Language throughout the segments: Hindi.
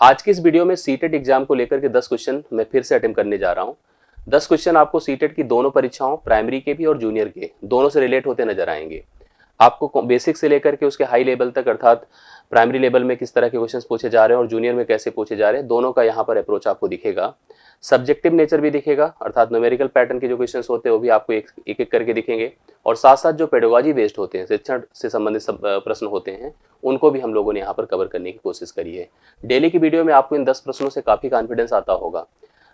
आज की इस वीडियो में सीटेट एग्जाम को लेकर के 10 क्वेश्चन मैं फिर से अटेम्प्ट करने जा रहा हूं। 10 क्वेश्चन आपको सीटेट की दोनों परीक्षाओं, प्राइमरी के भी और जूनियर के, दोनों से रिलेट होते नजर आएंगे। आपको बेसिक से लेकर के उसके हाई लेवल तक, अर्थात प्राइमरी लेवल में किस तरह के क्वेश्चंस पूछे जा रहे हैं और जूनियर में कैसे पूछे जा रहे हैं, दोनों का यहाँ पर अप्रोच आपको दिखेगा। सब्जेक्टिव नेचर भी दिखेगा, अर्थात न्यूमेरिकल पैटर्न के जो क्वेश्चंस होते हैं वो भी आपको एक एक करके दिखेंगे, और साथ साथ जो पेडागॉजी बेस्ड होते हैं, शिक्षण से संबंधित सब प्रश्न होते हैं, उनको भी हम लोगों ने यहाँ पर कवर करने की कोशिश करी है। डेली की वीडियो में आपको इन 10 प्रश्नों से काफ़ी कॉन्फिडेंस आता होगा।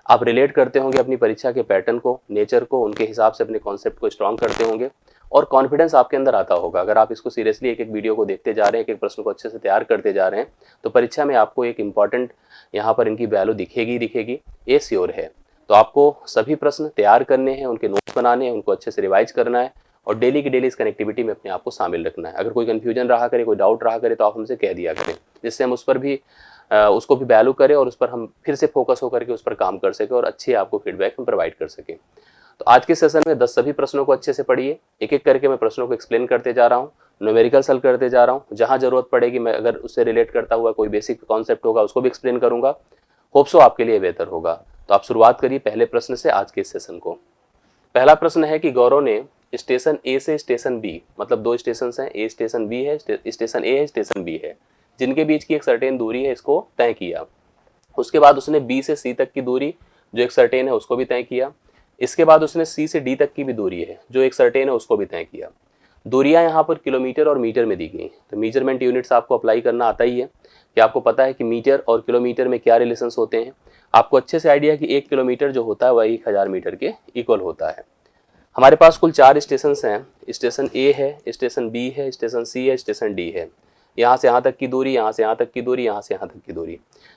आप रिलेट करते होंगे अपनी परीक्षा के पैटर्न को, नेचर को, उनके हिसाब से अपने कॉन्सेप्ट को स्ट्रॉन्ग करते होंगे और कॉन्फिडेंस आपके अंदर आता होगा। अगर आप इसको सीरियसली एक एक वीडियो को देखते जा रहे हैं, एक एक प्रश्न को अच्छे से तैयार करते जा रहे हैं, तो परीक्षा में आपको एक इंपॉर्टेंट यहाँ पर इनकी वैल्यू दिखेगी, ये श्योर है। तो आपको सभी प्रश्न तैयार करने हैं, उनके नोट्स बनाने हैं, उनको अच्छे से रिवाइज करना है और डेली की डेली इस कनेक्टिविटी में अपने आप को शामिल रखना है। अगर कोई कन्फ्यूजन रहा करे, कोई डाउट रहा करे, तो आप हमसे कह दिया करें, जिससे हम उस पर भी उसको भी वैल्यू करें और उस पर हम फिर से फोकस होकर के उस पर काम कर सकें और अच्छे आपको फीडबैक हम प्रोवाइड कर सकें। तो आज के सेशन में 10 सभी प्रश्नों को अच्छे से पढ़िए। एक एक करके मैं प्रश्नों को एक्सप्लेन करते जा रहा हूँ, न्यूमेरिकल सॉल्व करते जा रहा हूँ। जहाँ जरूरत पड़ेगी मैं अगर उससे रिलेट करता हुआ कोई बेसिक कॉन्सेप्ट होगा उसको भी एक्सप्लेन करूंगा। होप सो आपके लिए बेहतर होगा। तो आप शुरुआत करिए पहले प्रश्न से आज के इस सेशन को। पहला प्रश्न है कि गौरव ने स्टेशन ए से स्टेशन बी, मतलब 2 स्टेशन हैं, ए स्टेशन बी है, स्टेशन ए है, स्टेशन बी है, जिनके बीच की एक सर्टेन दूरी है, इसको तय किया। उसके बाद उसने बी से सी तक की दूरी जो एक सर्टेन है उसको भी तय किया। इसके बाद उसने सी से डी तक की भी दूरी है जो एक सर्टेन है उसको भी तय किया। दूरियां यहाँ पर किलोमीटर और मीटर में दी गई। तो मेजरमेंट यूनिट्स आपको अप्लाई करना आता ही है कि आपको पता है कि मीटर और किलोमीटर में क्या रिलेशंस होते हैं। आपको अच्छे से आइडिया है कि 1 किलोमीटर जो होता है वह 1000 मीटर के इक्वल होता है। हमारे पास कुल 4 स्टेशन हैं। स्टेशन ए है, स्टेशन बी है, स्टेशन सी है, स्टेशन डी है। यहाँ से यहाँ तक की दूरी, यहाँ से यहाँ तक की दूरी, यहाँ से यहाँ तक की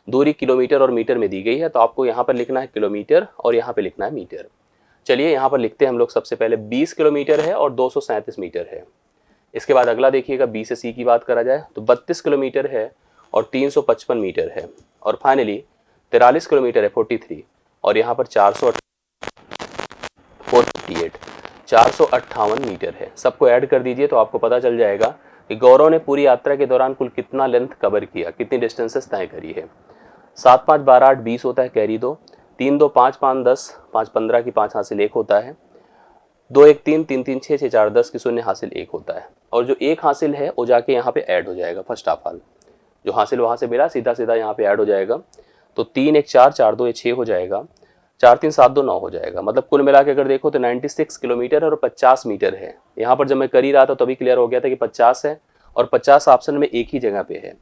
दूरी किलोमीटर और मीटर में दी गई है। तो आपको यहाँ पर लिखना है किलोमीटर और यहाँ पे लिखना है मीटर। चलिए यहाँ पर लिखते हैं हम लोग। सबसे पहले 20 किलोमीटर है और 237 मीटर है। इसके बाद अगला देखिएगा, बी से सी की बात करा जाए तो 32 किलोमीटर है और 355 मीटर है। और फाइनली 43 किलोमीटर है 43, और यहाँ पर 458 मीटर है। सबको ऐड कर दीजिए तो आपको पता चल जाएगा कि गौरव ने पूरी यात्रा के दौरान कुल कितना लेंथ कवर किया, कितनी डिस्टेंसेस तय करी है। 7 5 12 8 20 होता है, कैरी 2, 3 2 5 5 10, 5 15 की 5 हासिल 1 होता है, 2 1 3 3 3 6 6 4 10 की 0 हासिल 1 होता है। और जो 1 हासिल है वो जाके यहाँ पे ऐड हो जाएगा। फर्स्ट ऑफ ऑल जो हासिल वहाँ से मिला सीधा सीधा यहाँ पे ऐड हो जाएगा। तो 3 1 4 4 2 6 हो जाएगा, 4 3 7 2 9 हो जाएगा। मतलब कुल मिला के अगर देखो तो 96 किलोमीटर और 50 मीटर है। यहाँ पर जब मैं कर ही रहा था तभी क्लियर हो गया था कि 50 है और 50 ऑप्शन में एक ही जगह पे है।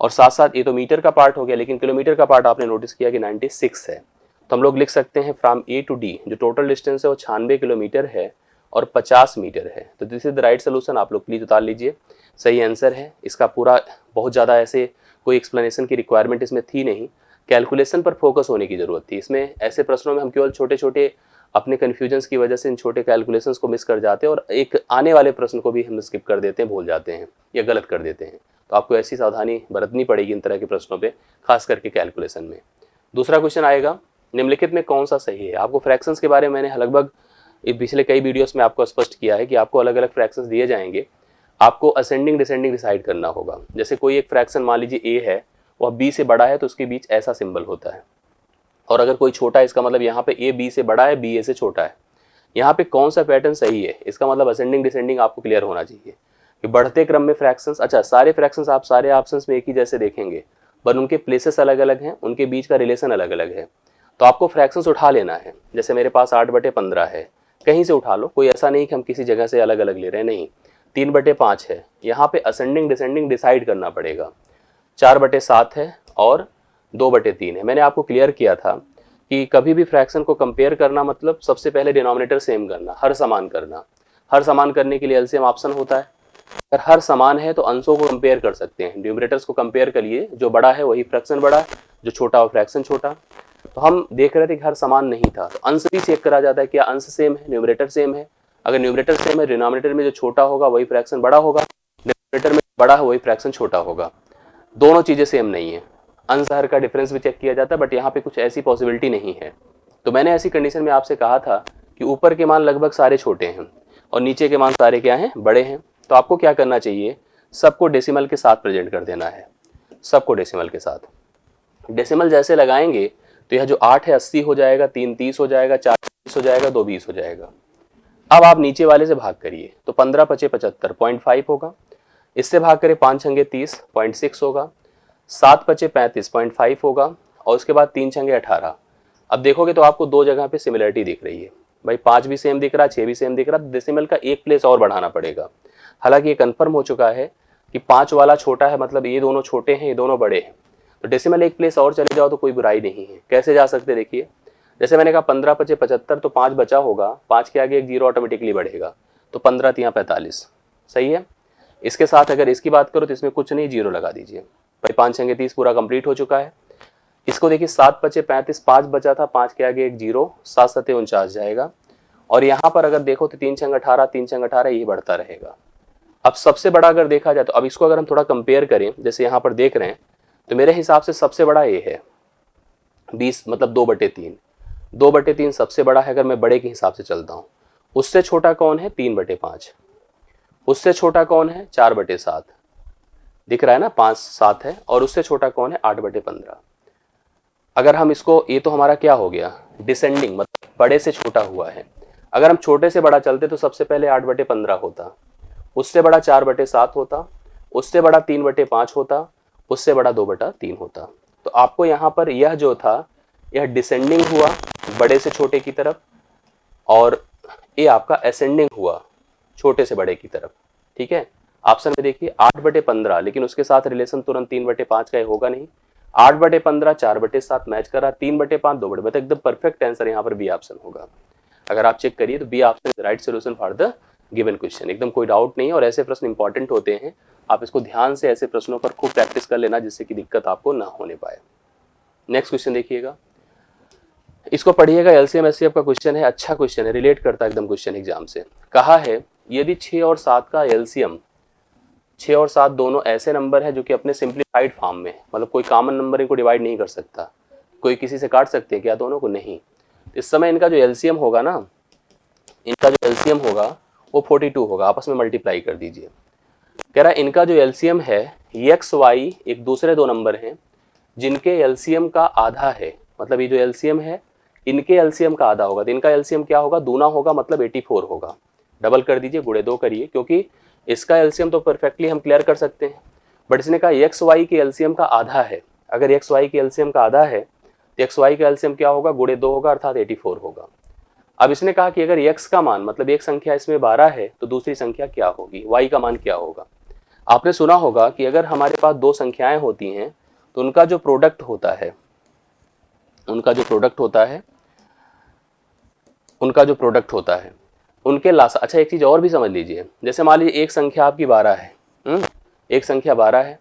और साथ साथ ये तो मीटर का पार्ट हो गया, लेकिन किलोमीटर का पार्ट आपने नोटिस किया कि 96 है। तो हम लोग लिख सकते हैं फ्रॉम ए टू डी जो टोटल डिस्टेंस है वो 96 किलोमीटर है और 50 मीटर है। तो this is the right solution. आप लोग प्लीज उतार लीजिए, सही आंसर है इसका। पूरा बहुत ज़्यादा ऐसे कोई एक्सप्लेनेशन की रिक्वायरमेंट इसमें थी नहीं, कैलकुलेशन पर फोकस होने की ज़रूरत थी। इसमें ऐसे प्रश्नों में हम केवल छोटे छोटे अपने कन्फ्यूजन्स की वजह से इन छोटे कैलकुलेशंस को मिस कर जाते हैं और एक आने वाले प्रश्न को भी हम स्किप कर देते हैं, भूल जाते हैं या गलत कर देते हैं। तो आपको ऐसी सावधानी बरतनी पड़ेगी इन तरह के प्रश्नों पे, खास करके कैलकुलेशन में। दूसरा क्वेश्चन आएगा, निम्नलिखित में कौन सा सही है। आपको फ्रैक्शंस के बारे में मैंने लगभग पिछले कई वीडियोस में आपको स्पष्ट किया है कि आपको अलग अलग फ्रैक्शंस दिए जाएंगे, आपको असेंडिंग डिसेंडिंग डिसाइड करना होगा। जैसे कोई एक फ्रैक्शन मान लीजिए ए है, वह बी से बड़ा है तो उसके बीच ऐसा सिंबल होता है। और अगर कोई छोटा है, इसका मतलब यहाँ पे ए बी से बड़ा है, बी ए से छोटा है। यहाँ पे कौन सा पैटर्न सही है, इसका मतलब असेंडिंग डिसेंडिंग आपको क्लियर होना चाहिए कि बढ़ते क्रम में फ्रैक्शंस, अच्छा सारे फ्रैक्शंस आप सारे ऑप्शंस में एक ही जैसे देखेंगे, पर उनके प्लेसेस अलग अलग हैं, उनके बीच का रिलेशन अलग अलग है। तो आपको फ्रैक्शंस उठा लेना है। जैसे मेरे पास 8/15 है, कहीं से उठा लो, कोई ऐसा नहीं कि हम किसी जगह से अलग अलग ले रहे हैं, नहीं। 3/5 है, यहाँ पे असेंडिंग डिसेंडिंग डिसाइड करना पड़ेगा। 4/7 है और 2/3 है। मैंने आपको क्लियर किया था कि कभी भी फ्रैक्शन को कंपेयर करना मतलब सबसे पहले डिनोमिनेटर सेम करना, हर समान करना। हर समान करने के लिए एलसीएम ऑप्शन होता है। अगर हर समान है तो अंशों को कंपेयर कर सकते हैं, न्यूमरेटर्स को कंपेयर करिए, जो बड़ा है वही फ्रैक्शन बड़ा, जो छोटा हो फ्रैक्शन छोटा। तो हम देख रहे थे कि हर समान नहीं था, तो अंश भी चेक करा जाता है, क्या अंश सेम है, न्यूमरेटर सेम है। अगर न्यूमरेटर सेम है, डिनोमिनेटर में जो छोटा होगा वही फ्रैक्शन बड़ा होगा, डिनोमिनेटर में बड़ा है वही फ्रैक्शन छोटा होगा। दोनों चीजें सेम नहीं है। अंश हर का डिफरेंस भी चेक किया जाता है, बट यहाँ पे कुछ ऐसी पॉसिबिलिटी नहीं है। तो मैंने ऐसी कंडीशन में आपसे कहा था कि ऊपर के मान लगभग सारे छोटे हैं और नीचे के मान सारे क्या हैं, बड़े हैं। तो आपको क्या करना चाहिए, सबको डेसिमल के साथ प्रेजेंट कर देना है, सबको डेसिमल के साथ। डेसिमल जैसे लगाएंगे तो यह जो 8 है 80 हो जाएगा, 3 30 हो जाएगा, 4 20 हो जाएगा, 2 20 हो जाएगा। अब आप नीचे वाले से भाग करिए तो 15 पचे 75 0.5 होगा। इससे भाग करें 5 छंगे 30 0.6 होगा। 7 पचे 35 0.5 होगा। और उसके बाद 3 छंगे 18। अब देखोगे तो आपको दो जगह पे सिमिलरिटी दिख रही है भाई, 5 भी सेम दिख रहा है, 6 भी सेम दिख रहा है। डेसिमल का एक प्लेस और बढ़ाना पड़ेगा। हालांकि ये कंफर्म हो चुका है कि 5 वाला छोटा है, मतलब ये दोनों छोटे हैं, ये दोनों बड़े हैं। तो डेसिमल एक प्लेस और चले जाओ तो कोई बुराई नहीं है। कैसे जा सकते देखिए, जैसे मैंने कहा 15 पचे 75, तो 5 बचा होगा, 5 के आगे एक जीरो ऑटोमेटिकली बढ़ेगा, तो 15 तिया 45। सही है। इसके साथ अगर इसकी बात करो तो इसमें कुछ नहीं, जीरो लगा दीजिए भाई। 5 छंगे 30 पूरा कंप्लीट हो चुका है। इसको देखिए 7 पचे 35, 5 बचा था, 5 के आगे एक जीरो, 7 सते 49 जाएगा। और यहाँ पर अगर देखो तो 3 छंग 18, 3 छंग 18, ये बढ़ता रहेगा। अब सबसे बड़ा अगर देखा जाए तो अब इसको अगर हम थोड़ा कंपेयर करें, जैसे यहाँ पर देख रहे हैं, तो मेरे हिसाब से सबसे बड़ा ये है 20, मतलब 2/3। 2/3 सबसे बड़ा है अगर मैं बड़े के हिसाब से चलता हूँ। उससे छोटा कौन है? 3/5। उससे छोटा कौन है? 4/7। दिख रहा है ना, 5 7 है। और उससे छोटा कौन है? 8/15। अगर हम इसको, ये तो हमारा क्या हो गया? डिसेंडिंग, मतलब बड़े से छोटा हुआ है। अगर हम छोटे से बड़ा चलते तो सबसे पहले 8/15 होता, उससे बड़ा 4/7 होता, उससे बड़ा 3/5 होता, उससे बड़ा 2/3 होता। तो आपको यहाँ पर यह जो था, यह डिसेंडिंग हुआ बड़े से छोटे की तरफ, और ये आपका असेंडिंग हुआ छोटे से बड़े की तरफ। ठीक है। ऑप्शन में देखिए 8/15, लेकिन उसके साथ रिलेशन तुरंत 3/5 का होगा नहीं। 8/15 4/7 मैच कर रहा, 3/5 2/5, एकदम परफेक्ट आंसर यहाँ पर बी ऑप्शन होगा। अगर आप चेक करिए तो B option is right solution for the given question. एकदम कोई डाउट नहीं है। और ऐसे प्रश्न इंपॉर्टेंट होते हैं, आप इसको ध्यान से ऐसे प्रश्नों पर खूब प्रैक्टिस कर लेना, जिससे कि दिक्कत आपको ना होने पाए। नेक्स्ट क्वेश्चन देखिएगा, इसको पढ़िएगा। एलसीएम एचसीएफ का क्वेश्चन है, अच्छा क्वेश्चन है, रिलेट करता है एकदम क्वेश्चन एग्जाम से। कहा है यदि 6 और 7 का एलसीएम, 6 और 7 दोनों ऐसे नंबर है जो कि अपने सिंप्लीफाइड फॉर्म में, मतलब कोई कॉमन नंबर इनको डिवाइड नहीं कर सकता, कोई किसी से काट सकते हैं क्या दोनों को? नहीं। इस समय इनका जो एलसीएम होगा ना, इनका जो एलसीएम होगा वो 42 होगा। आपस में मल्टीप्लाई कर दीजिए। कह रहा है इनका जो एलसीएम है एक्स वाई एक दूसरे दो नंबर हैं जिनके एलसीएम का आधा है, मतलब ये जो एलसीएम है इनके एलसीएम का आधा होगा। तो इनका एलसीएम क्या होगा? दूना होगा, मतलब 84 होगा। डबल कर दीजिए, गुणे 2 करिए, क्योंकि इसका एलसीएम तो परफेक्टली हम क्लियर कर सकते हैं, बट इसने कहा एक्स वाई के एलसीएम का आधा है। अगर एक्स वाई के एलसीएम का आधा है तो एक्स वाई का एलसीएम क्या होगा? गुणे 2 होगा, अर्थात 84 होगा। अब इसने कहा कि अगर x का मान, मतलब एक संख्या इसमें 12 है, तो दूसरी संख्या क्या होगी? y का मान क्या होगा? आपने सुना होगा कि अगर हमारे पास दो संख्याएं होती हैं तो उनका जो प्रोडक्ट होता है, उनके लासा। अच्छा एक चीज और भी समझ लीजिए, जैसे मान लीजिए एक संख्या आपकी 12 है, एक संख्या 12 है,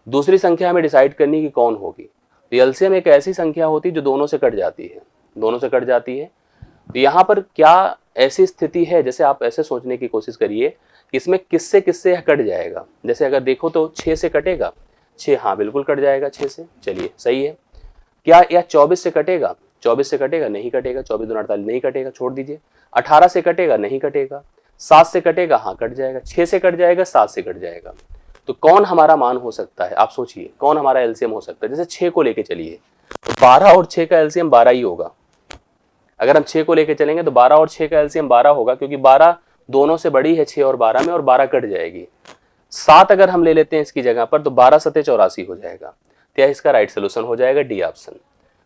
दूसरी संख्या हमें डिसाइड करनी कि कौन होगी। तो एलसीएम एक ऐसी संख्या होती है जो दोनों से कट जाती है। तो यहाँ पर क्या ऐसी स्थिति है, जैसे आप ऐसे सोचने की कोशिश करिए कि इसमें किससे किससे कट जाएगा। जैसे अगर देखो तो 6 से कटेगा, 6 हाँ बिल्कुल कट जाएगा 6 से, चलिए सही है। क्या या 24 से कटेगा? 24 से कटेगा? नहीं कटेगा। 24 दूना 48 नहीं कटेगा, छोड़ दीजिए। 18 से कटेगा? नहीं कटेगा। 7 से कटेगा? हाँ कट जाएगा। 6 से कट जाएगा, 7 से कट जाएगा। तो कौन हमारा मान हो सकता है? आप सोचिए कौन हमारा एलसीएम हो सकता है। जैसे 6 को लेके चलिए तो 12 और 6 का एलसीएम 12 ही होगा। अगर हम 6 को लेके चलेंगे तो 12 और 6 का एलसीएम 12 होगा, क्योंकि 12 दोनों से बड़ी है 6 और 12 में, और 12 कट जाएगी। 7 अगर हम ले लेते हैं इसकी जगह पर तो 12 सते 84 हो जाएगा। तो इसका राइट सोल्यूशन हो जाएगा डी ऑप्शन।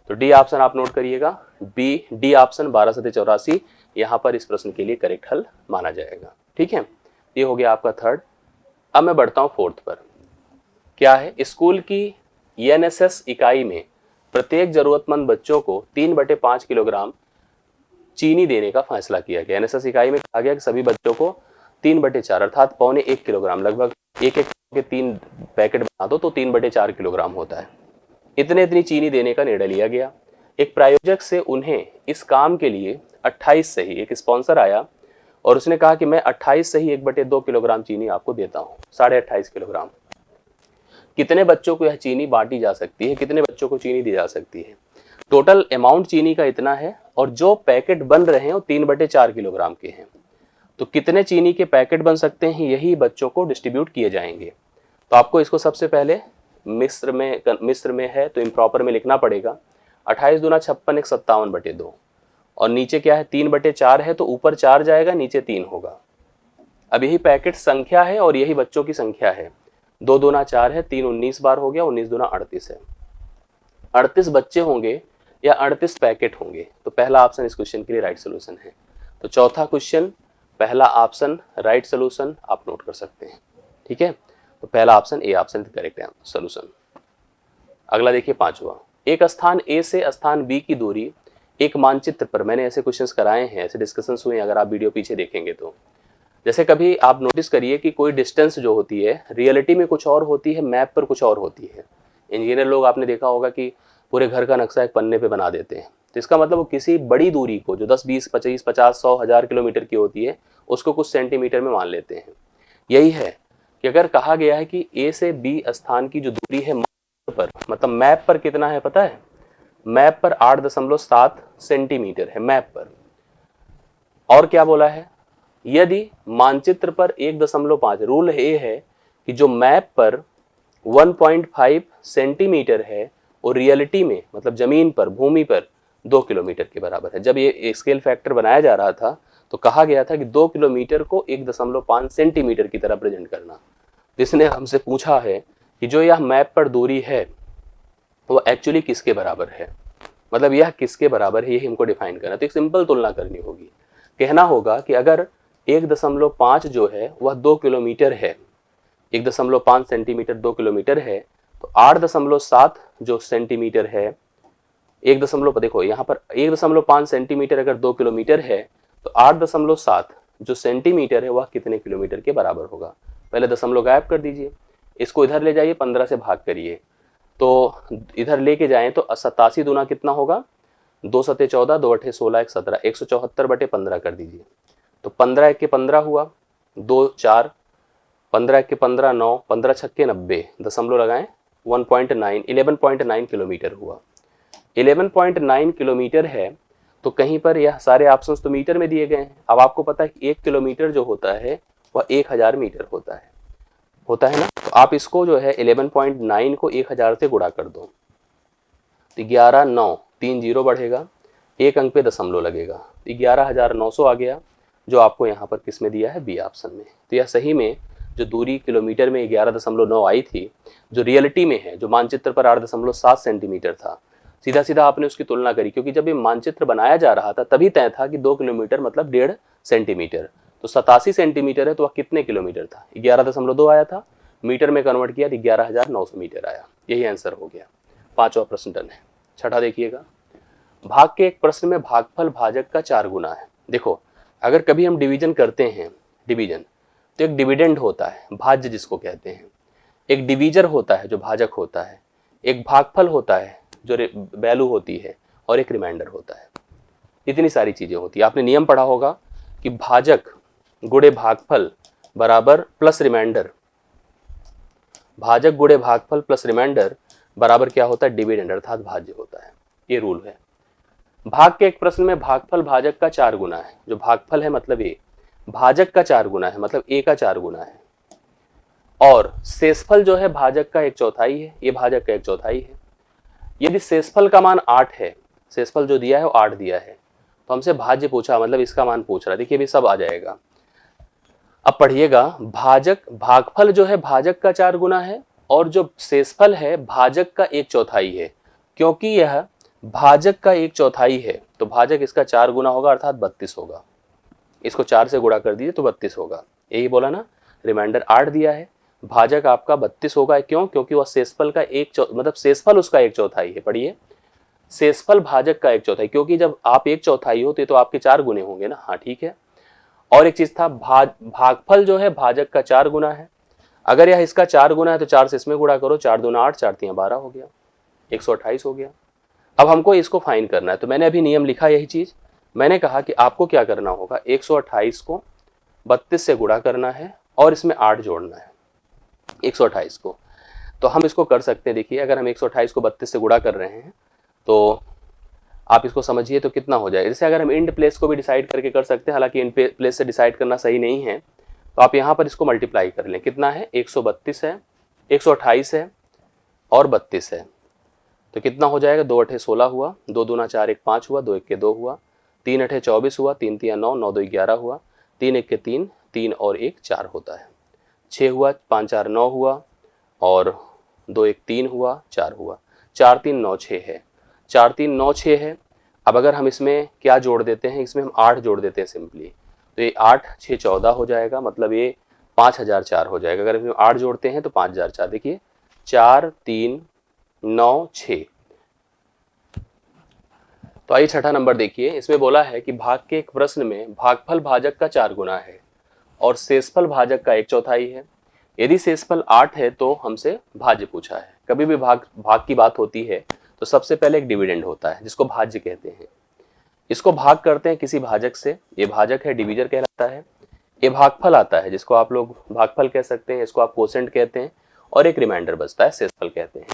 तो डी ऑप्शन आप नोट करिएगा, डी ऑप्शन 12 सते 84 यहाँ पर इस प्रश्न के लिए करेक्ट हल माना जाएगा। ठीक है, ये हो गया आपका थर्ड। अब मैं बढ़ता हूँ फोर्थ पर। क्या है? स्कूल की एनएसएस इकाई में प्रत्येक जरूरतमंद बच्चों को 3/5 किलोग्राम चीनी देने का फैसला किया गया। एनएसएस इकाई में कहा गया कि सभी बच्चों को 3/4 अर्थात 1.25 किलोग्राम, लगभग एक 3 पैकेट बना दो तो 3/4 किलोग्राम होता है, इतनी चीनी देने का निर्णय लिया गया। एक प्रायोजक से उन्हें इस काम के लिए 28 सही, एक स्पॉन्सर आया और उसने कहा कि मैं 28 सही 1/2 किलोग्राम चीनी आपको देता हूँ, 28.5 किलोग्राम। कितने बच्चों को यह चीनी बांटी जा सकती है, कितने बच्चों को चीनी दी जा सकती है? टोटल अमाउंट चीनी का इतना है और जो पैकेट बन रहे हैं वो 3/4 किलोग्राम के हैं। तो कितने चीनी के पैकेट बन सकते हैं, यही बच्चों को डिस्ट्रीब्यूट किए जाएंगे। तो आपको इसको सबसे पहले मिस्र में है तो इम्प्रॉपर में लिखना पड़ेगा। 28 दूना 56 एक 57/2 और नीचे क्या है 3/4 है तो ऊपर 4 जाएगा नीचे 3 होगा। अब यही पैकेट संख्या है और यही बच्चों की संख्या है। 2 दूना 4 है, 3 19 बार हो गया, 19 दूना 38 है। 38 बच्चे होंगे या 38 पैकेट होंगे, तो पहला ऑप्शन इस क्वेश्चन के लिए राइट सोल्यूशन है। तो चौथा क्वेश्चन पहला ऑप्शन राइट सोल्यूशन आप नोट कर सकते हैं। ठीक है, तो पहला ऑप्शन ए ऑप्शन करेक्ट है सोल्यूशन। अगला देखिए पांचवा, एक स्थान ए से स्थान बी की दूरी एक मानचित्र पर, मैंने ऐसे क्वेश्चंस कराए हैं, ऐसे डिस्कशंस हुए हैं, अगर आप वीडियो पीछे देखेंगे तो। जैसे कभी आप नोटिस करिए कि कोई डिस्टेंस जो होती है रियलिटी में कुछ और होती है, मैप पर कुछ और होती है। इंजीनियर लोग आपने देखा होगा कि पूरे घर का नक्शा एक पन्ने पे बना देते हैं, तो इसका मतलब वो किसी बड़ी दूरी को जो 10 20 25 50 100 1000 किलोमीटर की होती है उसको कुछ सेंटीमीटर में मान लेते हैं। यही है कि अगर कहा गया है कि ए से बी स्थान की जो दूरी है पर, मतलब मैप पर कितना है पता है, मैप पर 8.7 सेंटीमीटर है मैप पर। और क्या बोला है, यदि मानचित्र पर 1.5, रूल ये है कि जो मैप पर 1.5 सेंटीमीटर है और रियलिटी में मतलब जमीन पर भूमि पर 2 किलोमीटर के बराबर है। जब ये स्केल फैक्टर बनाया जा रहा था तो कहा गया था कि 2 किलोमीटर को 1.5 सेंटीमीटर की तरह प्रेजेंट करना। जिसने हमसे पूछा है कि जो यह मैप पर दूरी है वो एक्चुअली किसके बराबर है, मतलब यह किसके बराबर है, ये हमको डिफाइन करना। तो एक सिंपल तुलना करनी होगी, कहना होगा कि अगर 1.5 जो है वह 2 किलोमीटर है, 1.5 सेंटीमीटर 2 किलोमीटर है, तो 8.7 जो सेंटीमीटर है, देखो यहाँ पर 1.5 सेंटीमीटर अगर 2 किलोमीटर है तो 8.7 जो सेंटीमीटर है वह कितने किलोमीटर के बराबर होगा। पहले दशमलव गायब कर दीजिए, इसको इधर ले जाइए, 15 से भाग करिए, तो इधर लेके जाएं तो 87 दूना कितना होगा, 2 सते 14, 2 अठे 16, 1 17, 174/15 कर दीजिए। तो 15 1 के 15 हुआ, 2 4, 15 1 के 15 9, 15 छक्के 90, दशमलव लगाएं 11.9 किलोमीटर हुआ। 11.9 किलोमीटर है तो कहीं पर यह सारे ऑप्शंस तो मीटर में दिए गए हैं। अब आपको पता है कि 1 किलोमीटर जो होता है वह 1000 मीटर होता है ना। तो आप इसको जो है 11.9 को 1000 से गुणा कर दो, तो 11 9 3 0 बढ़ेगा, एक अंक पे दशमलव लगेगा, तो 11,900 आ गया, जो आपको यहाँ पर किस में दिया है, बी ऑप्शन में। तो यह सही में जो दूरी किलोमीटर में 11.9 आई थी, जो रियलिटी में है, जो मानचित्र पर 8.7 सेंटीमीटर था, सीधा सीधा आपने उसकी तुलना करी, क्योंकि जब ये मानचित्र बनाया जा रहा था तभी तय था कि 2 किलोमीटर मतलब 1.5 सेंटीमीटर, तो 87 सेंटीमीटर है तो वह कितने किलोमीटर था, 11.2 आया था, मीटर में कन्वर्ट किया तो 11,900 मीटर आया। यही आंसर हो गया। पांचवा प्रश्न डन है। छठा देखिएगा, भाग के एक प्रश्न में भागफल भाजक का 4 गुना है। देखो अगर कभी हम डिवीजन करते हैं, डिवीजन, तो एक डिविडेंड होता है भाज्य जिसको कहते हैं, एक डिवीजर होता है जो भाजक होता है, एक भागफल होता है जो वैल्यू होती है, और एक रिमाइंडर होता है। इतनी सारी चीजें होती है। आपने नियम पढ़ा होगा कि भाजक गुणे भागफल बराबर प्लस रिमाइंडर, भाजक गुणे भागफल प्लस रिमाइंडर बराबर क्या होता है, डिविडेंड अर्थात भाज्य होता है। ये रूल है। भाग के एक प्रश्न में भागफल भाजक का 4 गुना है। जो भागफल है मतलब ए, भाजक का 4 गुना है मतलब ए का 4 गुना है, और शेषफल जो है भाजक का 1/4 है, ये भाजक का 1/4 है। यदि शेषफल का मान 8 है, शेषफल जो दिया है वो 8 दिया है, तो हमसे भाज्य पूछा मतलब इसका मान पूछ रहा है। देखिए अभी सब आ जाएगा। अब पढ़िएगा, भाजक भागफल जो है भाजक का 4 गुना है, और जो शेषफल है भाजक का 1/4 है। क्योंकि यह भाजक का 1/4 है तो भाजक इसका 4 गुना होगा अर्थात 32 होगा। इसको 4 से गुणा कर दीजिए तो 32 होगा। यही बोला ना, रिमाइंडर 8 दिया है, भाजक आपका 32 होगा। क्यों? क्योंकि वह शेषफल का मतलब शेषफल उसका 1/4 है। पढ़िए, शेषफल भाजक का 1/4, क्योंकि जब आप 1/4 होते तो आपके 4 गुने होंगे ना। हाँ ठीक है। और एक चीज था, भागफल जो है भाजक का 4 गुना है। अगर यह इसका 4 गुना है तो 4 से इसमें गुणा करो, 4 दूना 8, 4 3 12 हो गया, 128 हो गया। अब हमको इसको फाइन करना है, तो मैंने अभी नियम लिखा यही चीज। मैंने कहा कि आपको क्या करना होगा, 128 को 32 से गुणा करना है और इसमें 8 जोड़ना है 128 को। तो हम इसको कर सकते हैं। देखिए अगर हम 128 को 32 से गुणा कर रहे हैं तो आप इसको समझिए तो कितना हो जाएगा। जैसे अगर हम इंड प्लेस को भी डिसाइड करके कर सकते हैं, हालांकि इंड प्लेस से डिसाइड करना सही नहीं है, तो आप यहाँ पर इसको मल्टीप्लाई कर लें। कितना है, 132 है, 128 है, और 32 है तो कितना हो जाएगा, 2 अठे 16 हुआ, 2 दूना 4 1 5 हुआ, 2 1 2 हुआ, 3 अठे 24 हुआ, 3 3 9, 9 2 11 हुआ, 3 1 3, 3 और 1 4 होता है, 6 हुआ, 5 4 9 हुआ और 2 1 3 हुआ, 4 हुआ, 4 3 9 6 है, 4 3 9 6 है। अब अगर हम इसमें क्या जोड़ देते हैं, इसमें हम 8 जोड़ देते हैं सिंपली, तो ये 8 6 14 हो जाएगा, मतलब ये 5004 हो जाएगा। अगर इसमें 8 जोड़ते हैं तो 5004, देखिए 4 3 9 6। तो आइए छठा नंबर देखिए, इसमें बोला है कि भाग के एक प्रश्न में भागफल भाजक का 4 गुना है और शेषफल भाजक का 1/4 है। यदि शेषफल 8 है तो हमसे भाज्य पूछा है। कभी भी भाग की बात होती है तो सबसे पहले एक डिविडेंड होता है जिसको भाज्य कहते हैं। इसको भाग करते हैं किसी भाजक से, ये भाजक है, डिवीजर कहलाता है। ये भागफल आता है जिसको आप लोग भागफल कह सकते हैं, इसको आप कोसेंट कहते हैं, और एक रिमाइंडर बचता है, शेषफल कहते हैं।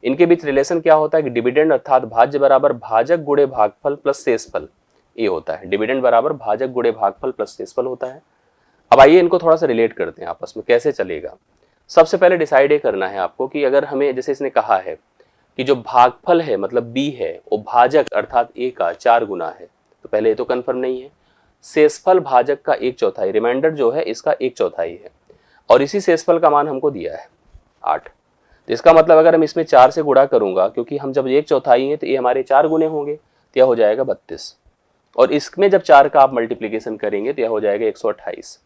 इनके बीच रिलेशन क्या होता है कि डिविडेंड अर्थात भाज्य बराबर भाजक गुणे भागफल प्लस शेषफल, ये होता है। डिविडेंड बराबर भाजक गुणे भागफल प्लस शेषफल होता है। अब आइए इनको थोड़ा सा रिलेट करते हैं आपस में, कैसे चलेगा। सबसे पहले डिसाइड ये करना है आपको कि अगर हमें, जैसे इसने कहा है कि जो भागफल है मतलब b है वो भाजक अर्थात a का 4 गुना है, तो पहले ये तो कंफर्म नहीं है। शेषफल भाजक का 1/4, रिमाइंडर जो है इसका 1/4 है, और इसी शेषफल का मान हमको दिया है 8। तो इसका मतलब अगर हम इसमें 4 से गुणा करूंगा, क्योंकि हम जब 1/4 है तो ये हमारे 4 गुने होंगे, तो यह हो जाएगा 32, और इसमें जब 4 का आप मल्टीप्लीकेशन करेंगे तो यह हो जाएगा 128।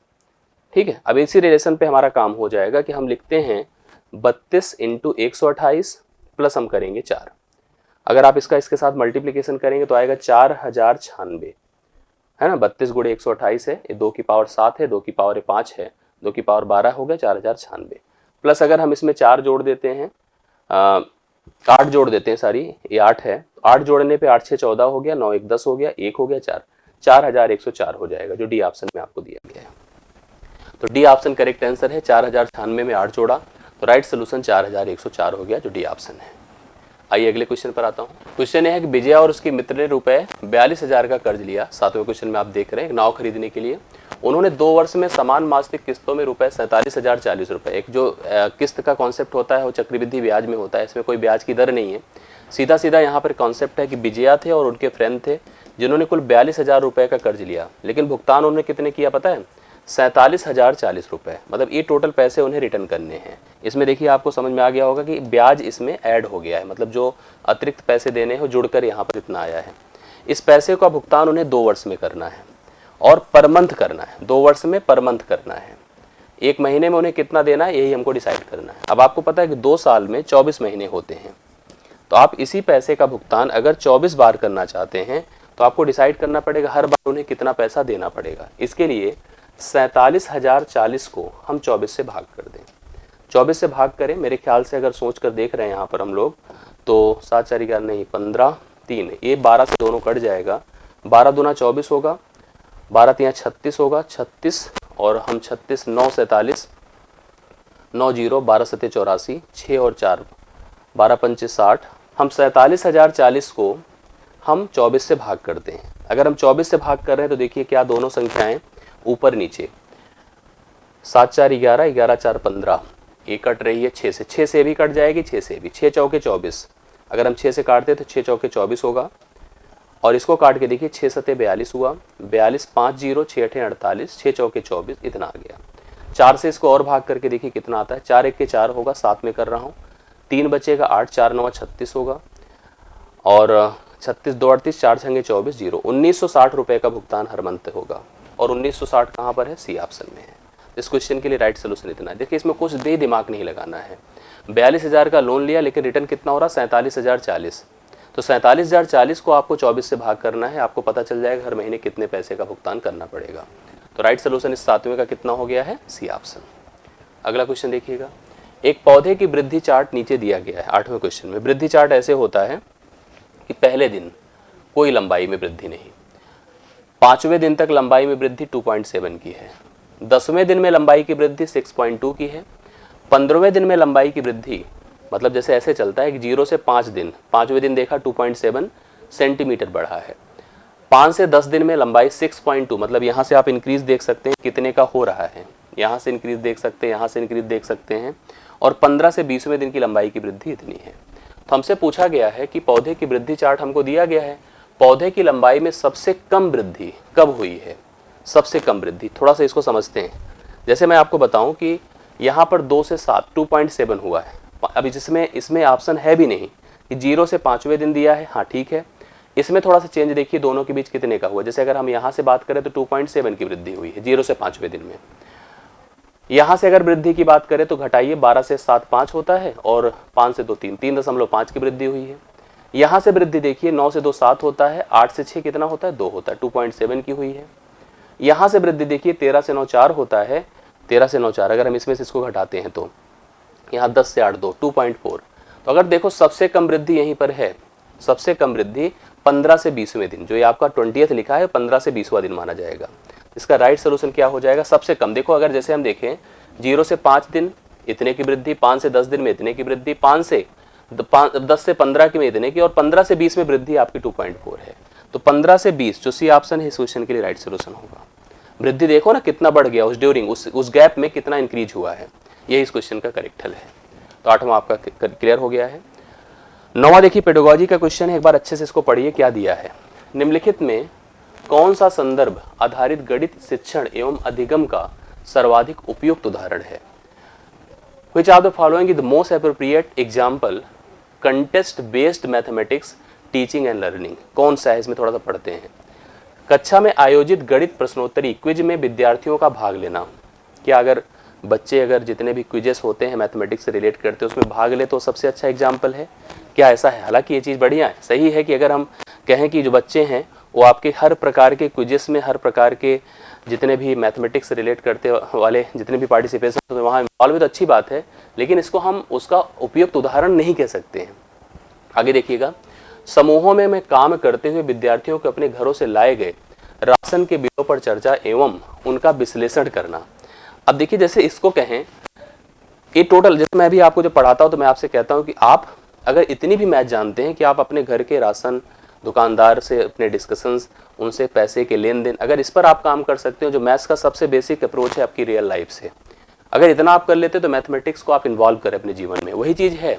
ठीक है, अब इसी रिलेशन पे हमारा काम हो जाएगा कि हम लिखते हैं 32 इंटू 128 प्लस हम करेंगे 4। अगर आप इसका इसके साथ मल्टीप्लीकेशन करेंगे तो आएगा 4096, है ना। 32 गुणे 128 है, ये 2 की पावर 7 है, 2 की पावर 5 है, 2 की पावर 12 हो गया, 4096 प्लस अगर हम इसमें 4 जोड़ देते हैं, 8 जोड़ देते हैं, सॉरी ये 8 है, 8 जोड़ने पे 8 6 14 हो गया, 9 1 10 हो गया, 1 हो गया 4, 4104 हो जाएगा, जो डी ऑप्शन में आपको दिया गया है। तो डी ऑप्शन करेक्ट आंसर है। 4096 में 8 जोड़ा तो राइट सोल्यूशन 4104 हो गया, जो डी ऑप्शन है। आइए अगले क्वेश्चन पर आता हूँ। क्वेश्चन है कि विजया और उसके मित्र ने रुपए 42,000 का कर्ज लिया। 7वें क्वेश्चन में आप देख रहे हैं, एक नाव खरीदने के लिए उन्होंने 2 वर्ष में समान मासिक किस्तों में रुपए 47,040 रुपए, एक जो किस्त का कॉन्सेप्ट होता है वो चक्रवृद्धि ब्याज में होता है, इसमें कोई ब्याज की दर नहीं है। सीधा सीधा यहाँ पर कॉन्सेप्ट है कि विजया थे और उनके फ्रेंड थे जिन्होंने कुल 42,000 रुपए का कर्ज लिया, लेकिन भुगतान उन्होंने कितने किया पता है, 47,040 रुपए। मतलब ये टोटल पैसे उन्हें रिटर्न करने हैं। इसमें देखिए आपको समझ में आ गया होगा कि ब्याज इसमें ऐड हो गया है, मतलब जो अतिरिक्त पैसे देने हैं जुड़कर यहाँ पर इतना आया है। इस पैसे का भुगतान उन्हें 2 वर्ष में करना है और पर मंथ करना है, 2 वर्ष में पर मंथ करना है। 1 महीने में उन्हें कितना देना है यही हमको डिसाइड करना है। अब आपको पता है कि 2 साल में 24 महीने होते हैं, तो आप इसी पैसे का भुगतान अगर 24 बार करना चाहते हैं तो आपको डिसाइड करना पड़ेगा हर बार उन्हें कितना पैसा देना पड़ेगा। इसके लिए 47,040 को हम 24 से भाग कर दें। 24 से भाग करें, मेरे ख्याल से अगर सोच कर देख रहे हैं यहाँ पर हम लोग, तो 7 4 11 नहीं 15 3, ये 12 से दोनों कट जाएगा, 12 दूना 24 होगा, 12 3 36 होगा, 36 और हम 36 9 47 9 0 12 7 84, 6 और 4 12 5 60। हम 47,040 को हम 24 से भाग करते हैं। अगर हम 24 से भाग कर रहे हैं तो देखिए क्या दोनों संख्याएं ऊपर नीचे, 7 4 11 11 4 15, ये कट रही है 6 से, 6 से भी कट जाएगी, 6 से भी, 6 चौके 24। अगर हम 6 से काटते तो 6 चौके 24 होगा, और इसको काट के देखिए 6 7 42 हुआ, 42 5 0 6 8 48, 6 चौके 24, इतना आ गया। 4 से इसको और भाग करके देखिए कितना आता है, 4 1 के 4 होगा, 7 में कर रहा हूँ, 3 बचेगा, 8 4 9 36 होगा, और 36 2 38, 4 6 24 0, 1960 रुपये का भुगतान हर मंथ होगा। और 1960 कहाँ पर है, सी ऑप्शन में है। इस क्वेश्चन के लिए राइट सोल्यूशन इतना है। देखिए इसमें कुछ दे दिमाग नहीं लगाना है। 42,000 का लोन लिया लेकिन रिटर्न कितना हो रहा, 47,040। तो 47,040 को आपको 24 से भाग करना है, आपको पता चल जाएगा हर महीने कितने पैसे का भुगतान करना पड़ेगा। तो राइट सोल्यूशन इस 7वें का कितना हो गया है, सी ऑप्शन। अगला क्वेश्चन देखिएगा, एक पौधे की वृद्धि चार्ट नीचे दिया गया है। 8वें क्वेश्चन में वृद्धि चार्ट ऐसे होता है कि पहले दिन कोई लंबाई में वृद्धि नहीं, 5वें दिन तक लंबाई में वृद्धि 2.7 की है, 10वें दिन में लंबाई की वृद्धि 6.2 की है, 15वें दिन में लंबाई की वृद्धि, मतलब जैसे ऐसे चलता है कि 0 से 5 दिन, 5वें दिन देखा 2.7 सेंटीमीटर बढ़ा है। 5 से 10 दिन में लंबाई 6.2, मतलब यहाँ से आप इंक्रीज देख सकते हैं कितने का हो रहा है, यहाँ से इंक्रीज देख सकते हैं, यहाँ से इंक्रीज देख सकते हैं, और 15 से 20वें दिन की लंबाई की वृद्धि इतनी है। तो हमसे पूछा गया है कि पौधे की वृद्धि चार्ट हमको दिया गया है, पौधे की लंबाई में सबसे कम वृद्धि कब हुई है, सबसे कम वृद्धि। थोड़ा सा इसको समझते हैं। जैसे मैं आपको बताऊं कि यहाँ पर 2 से 7 2.7 हुआ है। अभी जिसमें इसमें ऑप्शन है भी नहीं कि 0 से 5वें दिन दिया है, हाँ ठीक है। इसमें थोड़ा सा चेंज देखिए, दोनों के बीच कितने का हुआ। जैसे अगर हम यहाँ से बात करें तो 2.7 की वृद्धि हुई है 0 से 5वें दिन में। यहाँ से अगर वृद्धि की बात करें तो घटाइए, 12 से 7 5 होता है और 5 से 2 3 3.5 की वृद्धि हुई है। यहाँ से वृद्धि देखिए, 9 से 2 7 होता है, 8 से 6 कितना होता है 2 होता है, 2.7 की हुई है। यहाँ से वृद्धि देखिए 13 से 9 4 होता है, 13 से 9 4, अगर हम इसमें से इसको घटाते हैं तो यहाँ 10 से 8 2 2.4। तो अगर देखो सबसे कम वृद्धि यहीं पर है, सबसे कम वृद्धि 15 से 20वें दिन, जो ये आपका 20th लिखा है 15 से 20वां दिन माना जाएगा। इसका राइट सोल्यूशन क्या हो जाएगा, सबसे कम। देखो अगर जैसे हम देखें 0 से 5 दिन इतने की वृद्धि, 5 से 10 दिन में इतने की वृद्धि, 10 से 15 की में इतने की, और 15 से 20 में वृद्धि आपकी 2.4 है। तो 15 से 20 जो सी ऑप्शन है इस क्वेश्चन के लिए राइट सोल्यूशन होगा। वृद्धि देखो ना कितना बढ़ गया, उस ड्यूरिंग उस गैप में कितना इंक्रीज हुआ है, यही इस क्वेश्चन का करेक्ट हल है। तो 8वां आपका क्लियर हो गया है। 9वां देखिए पेडागोजी का क्वेश्चन है, एक बार अच्छे से इसको पढ़िए क्या दिया है। निम्नलिखित में कौन सा संदर्भ आधारित गणित शिक्षण एवं अधिगम का सर्वाधिक उपयुक्त उदाहरण है। Which of the following is the most appropriate example contest based mathematics teaching and learning। कौन सा है, इसमें थोड़ा सा पढ़ते हैं। कक्षा में आयोजित गणित प्रश्नोत्तरी क्विज में विद्यार्थियों का भाग लेना। क्या अगर बच्चे अगर जितने भी क्विजेस होते हैं मैथमेटिक्स से रिलेट करते हैं उसमें भाग ले तो सबसे अच्छा एग्जाम्पल है, क्या ऐसा है। हालांकि ये चीज़ बढ़िया है, सही है कि अगर हम कहें कि जो बच्चे हैं वो आपके हर प्रकार के क्विजेस में, हर प्रकार के जितने भी मैथमेटिक्स से रिलेट करते वाले जितने भी पार्टिसिपेशन होते हैं वहाँ इन्वॉल्व है तो अच्छी बात है, लेकिन इसको हम उसका उपयुक्त उदाहरण नहीं कह सकते हैं। आगे देखिएगा, समूहों में काम करते हुए विद्यार्थियों को अपने घरों से लाए गए राशन के बिलों पर चर्चा एवं उनका विश्लेषण करना। अब देखिए जैसे इसको कहें, ये टोटल जैसे मैं भी आपको जब पढ़ाता हूँ तो मैं आपसे कहता हूँ कि आप अगर इतनी भी मैथ जानते हैं कि आप अपने घर के राशन दुकानदार से अपने डिस्कशंस, उनसे पैसे के लेन देन, अगर इस पर आप काम कर सकते हो, जो मैथ्स का सबसे बेसिक अप्रोच है आपकी रियल लाइफ से, अगर इतना आप कर लेते तो मैथमेटिक्स को आप इन्वॉल्व करें अपने जीवन में। वही चीज़ है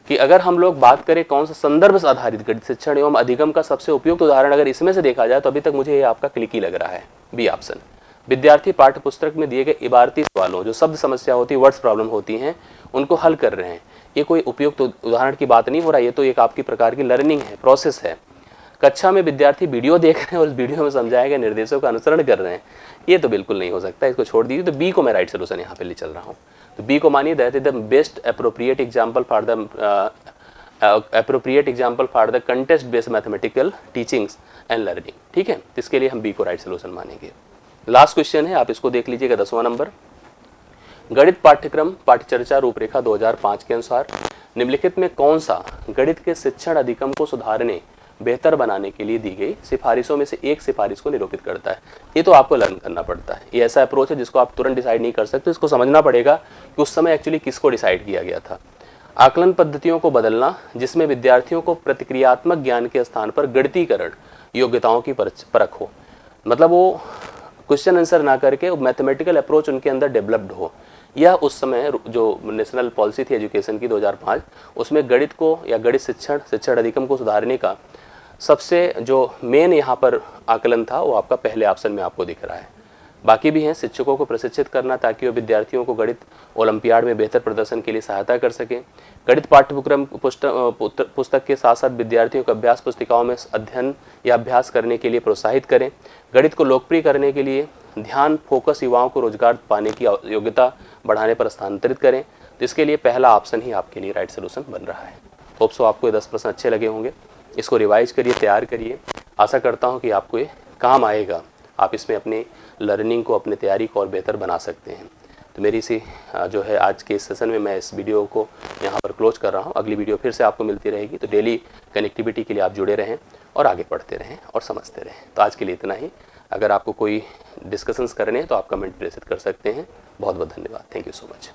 कि अगर हम लोग बात करें कौन सा संदर्भ आधारित गणित शिक्षण एवं अधिगम का सबसे उपयुक्त उदाहरण अगर इसमें से देखा जाए तो अभी तक मुझे ये आपका क्लिक ही लग रहा है, बी ऑप्शन। विद्यार्थी पाठ्य पुस्तक में दिए गए इबारती सवालों, जो शब्द समस्या होती है, वर्ड्स प्रॉब्लम होती हैं, उनको हल कर रहे हैं। ये कोई उपयुक्त उदाहरण की बात नहीं हो रहा, ये तो एक आपकी प्रकार की लर्निंग है, प्रोसेस है। कक्षा में विद्यार्थी वीडियो देख रहे हैं और उस वीडियो में समझाए गए निर्देशों का अनुसरण कर रहे हैं, ये तो बिल्कुल नहीं हो सकता, इसको छोड़ दीजिए। तो बी को मैं राइट सोल्यूशन यहाँ पे ले चल रहा हूँ। तो बी को मानिए that is the best appropriate example for the contest based mathematical teachings and learning. ठीक है, इसके लिए हम बी को राइट सोल्यूशन मानेंगे। लास्ट क्वेश्चन है, आप इसको देख लीजिएगा, 10वां नंबर। गणित पाठ्यक्रम पाठ्यचर्चा रूपरेखा 2005 के अनुसार निम्नलिखित में कौन सा गणित के शिक्षण अधिगम को सुधारने, बेहतर बनाने के लिए दी गई सिफारिशों में से एक सिफारिश को निरूपित करता है। ये तो आपको लर्न करना पड़ता है, ये ऐसा अप्रोच है जिसको आप तुरंत डिसाइड नहीं कर सकते, इसको समझना पड़ेगा कि उस समय एक्चुअली किसको डिसाइड किया गया था। आकलन पद्धतियों को बदलना, जिसमें विद्यार्थियों को प्रतिक्रियात्मक ज्ञान के स्थान पर गणितीकरण योग्यताओं की परख हो, मतलब वो क्वेश्चन आंसर ना करके मैथमेटिकल अप्रोच उनके अंदर डेवलप्ड हो। यह उस समय जो नेशनल पॉलिसी थी एजुकेशन की 2005, उसमें गणित को या गणित शिक्षण अधिगम को सुधारने का सबसे जो मेन यहाँ पर आकलन था वो आपका पहले ऑप्शन में आपको दिख रहा है। बाकी भी हैं, शिक्षकों को प्रशिक्षित करना ताकि वो विद्यार्थियों को गणित ओलंपियाड में बेहतर प्रदर्शन के लिए सहायता कर सकें। गणित पाठ्यक्रम पुस्तक के साथ साथ विद्यार्थियों को अभ्यास पुस्तिकाओं में अध्ययन या अभ्यास करने के लिए प्रोत्साहित करें। गणित को लोकप्रिय करने के लिए ध्यान फोकस युवाओं को रोजगार पाने की योग्यता बढ़ाने पर स्थानांतरित करें। तो इसके लिए पहला ऑप्शन ही आपके लिए राइट सोल्यूशन बन रहा है। होप सो आपको ये 10 प्रश्न अच्छे लगे होंगे। इसको रिवाइज करिए, तैयार करिए। आशा करता हूँ कि आपको ये काम आएगा, आप इसमें अपनी लर्निंग को, अपनी तैयारी को और बेहतर बना सकते हैं। तो मेरी सी जो है आज के इस सेशन में मैं इस वीडियो को यहाँ पर क्लोज कर रहा हूँ। अगली वीडियो फिर से आपको मिलती रहेगी, तो डेली कनेक्टिविटी के लिए आप जुड़े रहें और आगे पढ़ते रहें और समझते रहें। तो आज के लिए इतना ही। अगर आपको कोई डिस्कशंस करने हैं तो आप कमेंट प्रेषित कर सकते हैं। बहुत बहुत धन्यवाद। Thank you so much.